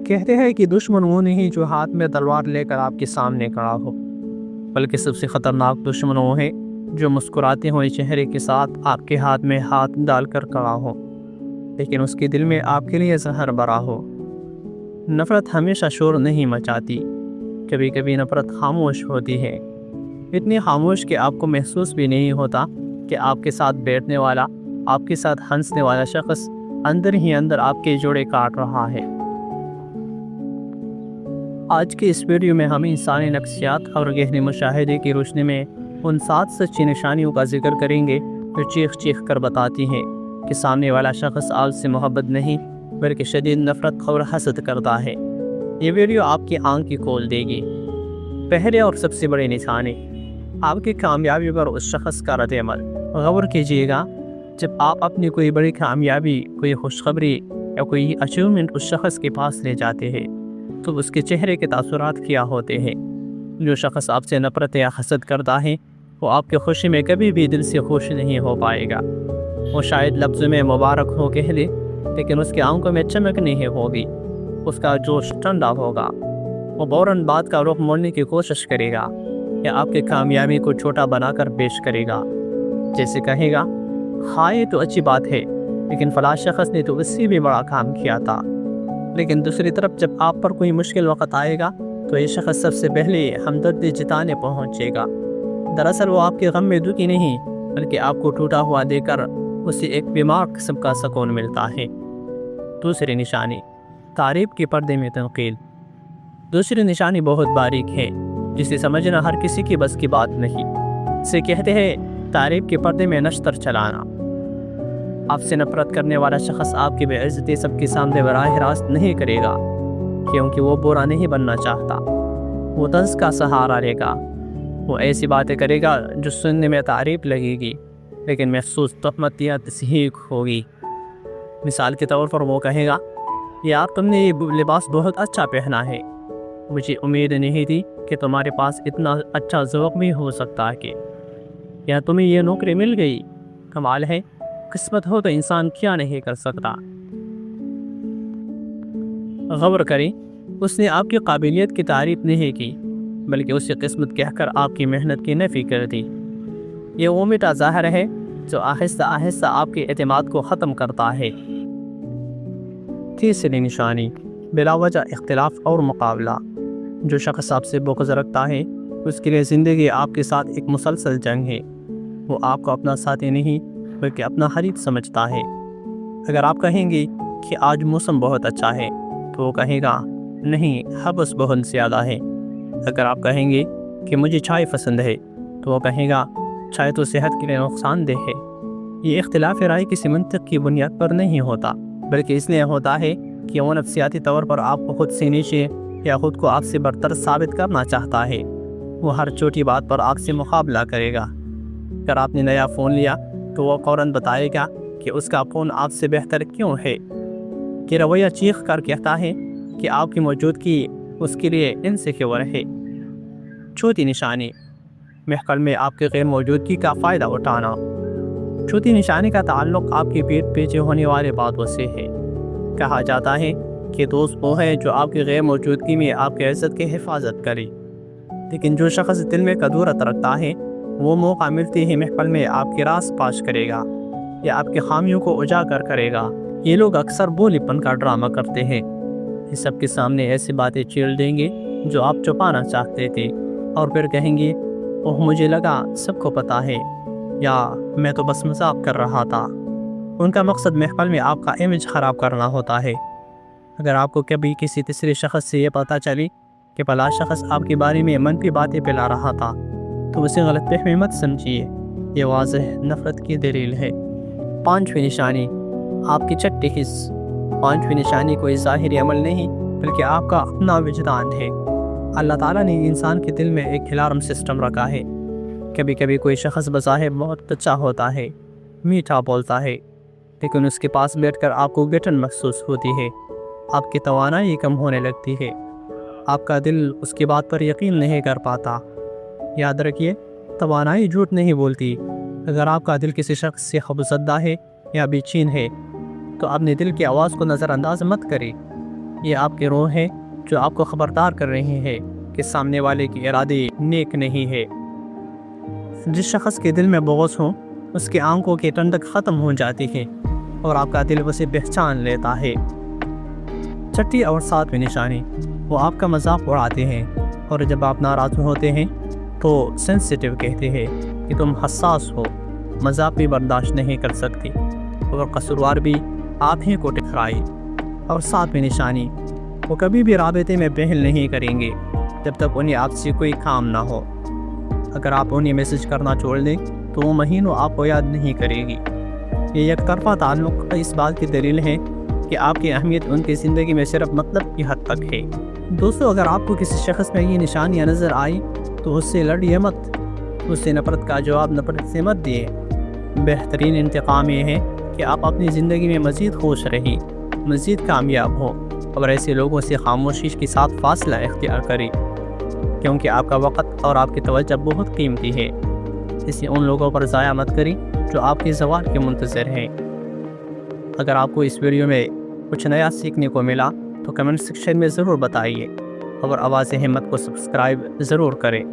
کہتے ہیں کہ دشمن وہ نہیں جو ہاتھ میں تلوار لے کر آپ کے سامنے کھڑا ہو، بلکہ سب سے خطرناک دشمن وہ ہے جو مسکراتے ہوئے چہرے کے ساتھ آپ کے ہاتھ میں ہاتھ ڈال کر کھڑا ہو، لیکن اس کے دل میں آپ کے لیے زہر بھرا ہو۔ نفرت ہمیشہ شور نہیں مچاتی، کبھی کبھی نفرت خاموش ہوتی ہے، اتنی خاموش کہ آپ کو محسوس بھی نہیں ہوتا کہ آپ کے ساتھ بیٹھنے والا، آپ کے ساتھ ہنسنے والا شخص اندر ہی اندر آپ کے جوڑے کاٹ رہا ہے۔ آج کی اس ویڈیو میں ہم انسانی نفسیات اور گہرے مشاہدے کی روشنی میں ان 7 سچی نشانیوں کا ذکر کریں گے جو چیخ چیخ کر بتاتی ہیں کہ سامنے والا شخص آپ سے محبت نہیں بلکہ شدید نفرت اور حسد کرتا ہے۔ یہ ویڈیو آپ کی آنکھ کھول دے گی۔ پہلے اور سب سے بڑی نشانی، آپ کی کامیابی پر اس شخص کا رد عمل۔ غور کیجیے گا، جب آپ اپنی کوئی بڑی کامیابی، کوئی خوشخبری یا کوئی اچیومنٹ اس شخص کے پاس لے جاتے ہیں تو اس کے چہرے کے تاثرات کیا ہوتے ہیں؟ جو شخص آپ سے نفرت یا حسد کرتا ہے وہ آپ کی خوشی میں کبھی بھی دل سے خوش نہیں ہو پائے گا۔ وہ شاید لفظ میں مبارک ہو کہہ لے، لیکن اس کی آنکھوں میں چمک نہیں ہوگی، اس کا جوش ٹھنڈا ہوگا۔ وہ فوراً بات کا رخ موڑنے کی کوشش کرے گا یا آپ کی کامیابی کو چھوٹا بنا کر پیش کرے گا، جیسے کہے گا، ہاں یہ تو اچھی بات ہے، لیکن فلاں شخص نے تو اس سے بھی بڑا کام کیا تھا۔ لیکن دوسری طرف جب آپ پر کوئی مشکل وقت آئے گا تو یہ شخص سب سے پہلے ہمدردی جتانے پہنچے گا۔ دراصل وہ آپ کے غم میں دکھی نہیں، بلکہ آپ کو ٹوٹا ہوا دے کر اسے ایک بیمار قسم کا سکون ملتا ہے۔ دوسری نشانی، تعریف کے پردے میں تنقید۔ دوسری نشانی بہت باریک ہے، جسے سمجھنا ہر کسی کی بس کی بات نہیں۔ اسے کہتے ہیں تعریف کے پردے میں نشتر چلانا۔ آپ سے نفرت کرنے والا شخص آپ کی بے عزتی سب کے سامنے براہ راست نہیں کرے گا، کیونکہ وہ برا نہیں بننا چاہتا۔ وہ طنز کا سہارا لے گا، وہ ایسی باتیں کرے گا جو سننے میں تعریف لگے گی لیکن محسوس تہمت یا تصحیق ہوگی۔ مثال کے طور پر وہ کہے گا، یار تم نے یہ لباس بہت اچھا پہنا ہے، مجھے امید نہیں تھی کہ تمہارے پاس اتنا اچھا ذوق بھی ہو سکتا ہے، یا تمہیں یہ نوکری مل گئی، کمال ہے، قسمت ہو تو انسان کیا نہیں کر سکتا۔ غور کریں، اس نے آپ کی قابلیت کی تعریف نہیں کی بلکہ اسے قسمت کہہ کر آپ کی محنت کی نفی کر دی۔ یہ وہ میٹھا زہر ہے جو آہستہ آہستہ آپ کے اعتماد کو ختم کرتا ہے۔ تیسری نشانی، بلا وجہ اختلاف اور مقابلہ۔ جو شخص آپ سے بغض رکھتا ہے اس کے لیے زندگی آپ کے ساتھ ایک مسلسل جنگ ہے۔ وہ آپ کو اپنا ساتھی نہیں بلکہ اپنا حریف سمجھتا ہے۔ اگر آپ کہیں گے کہ آج موسم بہت اچھا ہے تو وہ کہے گا، نہیں حبس بہت زیادہ ہے۔ اگر آپ کہیں گے کہ مجھے چائے پسند ہے تو وہ کہے گا، چائے تو صحت کے لیے نقصان دہ ہے۔ یہ اختلاف رائے کسی منطق کی بنیاد پر نہیں ہوتا، بلکہ اس لیے ہوتا ہے کہ وہ نفسیاتی طور پر آپ کو خود سے نیچے یا خود کو آپ سے برتر ثابت کرنا چاہتا ہے۔ وہ ہر چھوٹی بات پر آپ سے مقابلہ کرے گا۔ اگر آپ نے نیا فون لیا تو وہ فوراً بتائے گا کہ اس کا فون آپ سے بہتر کیوں ہے۔ یہ رویہ چیخ کر کہتا ہے کہ آپ کی موجودگی اس کے لیے انسیکیور ہے۔ چوتھی نشانی، محفل میں آپ کی غیر موجودگی کا فائدہ اٹھانا۔ چوتھی نشانی کا تعلق آپ کی پیٹھ پیچھے ہونے والے باتوں سے ہے۔ کہا جاتا ہے کہ دوست وہ ہے جو آپ کی غیر موجودگی میں آپ کی عزت کی حفاظت کرے، لیکن جو شخص دل میں کدورت رکھتا ہے وہ موقع ملتے ہی محفل میں آپ کے راز پاش کرے گا یا آپ کی خامیوں کو اجاگر کرے گا۔ یہ لوگ اکثر بولی پن کا ڈرامہ کرتے ہیں، یہ سب کے سامنے ایسی باتیں چھیڑ دیں گے جو آپ چھپانا چاہتے تھے، اور پھر کہیں گے، اوہ مجھے لگا سب کو پتہ ہے، یا میں تو بس مذاق کر رہا تھا۔ ان کا مقصد محفل میں آپ کا امیج خراب کرنا ہوتا ہے۔ اگر آپ کو کبھی کسی تیسرے شخص سے یہ پتہ چلی کہ فلاں شخص آپ کے بارے میں منفی باتیں پھیلا رہا تھا تو اسے غلط فہمی مت سمجھیے، یہ واضح نفرت کی دلیل ہے۔ پانچویں نشانی، آپ کی چھٹی حس۔ پانچویں نشانی کوئی ظاہری عمل نہیں بلکہ آپ کا اپنا وجدان ہے۔ اللہ تعالیٰ نے انسان کے دل میں ایک الارم سسٹم رکھا ہے۔ کبھی کبھی کوئی شخص بظاہر بہت اچھا ہوتا ہے، میٹھا بولتا ہے، لیکن اس کے پاس بیٹھ کر آپ کو گھٹن محسوس ہوتی ہے، آپ کی توانائی کم ہونے لگتی ہے، آپ کا دل اس کی بات پر یقین نہیں کر پاتا۔ یاد رکھیے، توانائی جھوٹ نہیں بولتی۔ اگر آپ کا دل کسی شخص سے خوفزدہ ہے یا بے چین ہے تو اپنے دل کی آواز کو نظر انداز مت کریں۔ یہ آپ کی روح ہے جو آپ کو خبردار کر رہی ہے کہ سامنے والے کی ارادے نیک نہیں ہے۔ جس شخص کے دل میں بغض ہو اس کی آنکھوں کی ٹھنڈک ختم ہو جاتی ہے اور آپ کا دل اسے پہچان لیتا ہے۔ چھٹی اور ساتویں نشانی، وہ آپ کا مذاق اڑاتے ہیں اور جب آپ ناراض ہوتے ہیں تو سینسیٹیو کہتے ہیں کہ تم حساس ہو، مذاق بھی برداشت نہیں کر سکتی اور قصوروار بھی آپ ہی کو ٹکرائی۔ اور ساتویں نشانی، وہ کبھی بھی رابطے میں پہل نہیں کریں گے جب تک انہیں آپ سے کوئی کام نہ ہو۔ اگر آپ انہیں میسج کرنا چھوڑ دیں تو وہ مہینوں آپ کو یاد نہیں کرے گی۔ یہ یک طرفہ تعلق اس بات کی دلیل ہے کہ آپ کی اہمیت ان کی زندگی میں صرف مطلب کی حد تک ہے۔ دوستو، اگر آپ کو کسی شخص میں یہ نشانیاں نظر آئی تو اس سے لڑیے مت، اس سے نفرت کا جواب نفرت سے مت دیے۔ بہترین انتقام یہ ہے کہ آپ اپنی زندگی میں مزید خوش رہیں، مزید کامیاب ہو اور ایسے لوگوں سے خاموشی کے ساتھ فاصلہ اختیار کریں، کیونکہ آپ کا وقت اور آپ کی توجہ بہت قیمتی ہے۔ اسے ان لوگوں پر ضائع مت کریں جو آپ کے زوال کے منتظر ہیں۔ اگر آپ کو اس ویڈیو میں کچھ نیا سیکھنے کو ملا تو کمنٹ سیکشن میں ضرور بتائیے اور آواز ہمت کو سبسکرائب ضرور کریں۔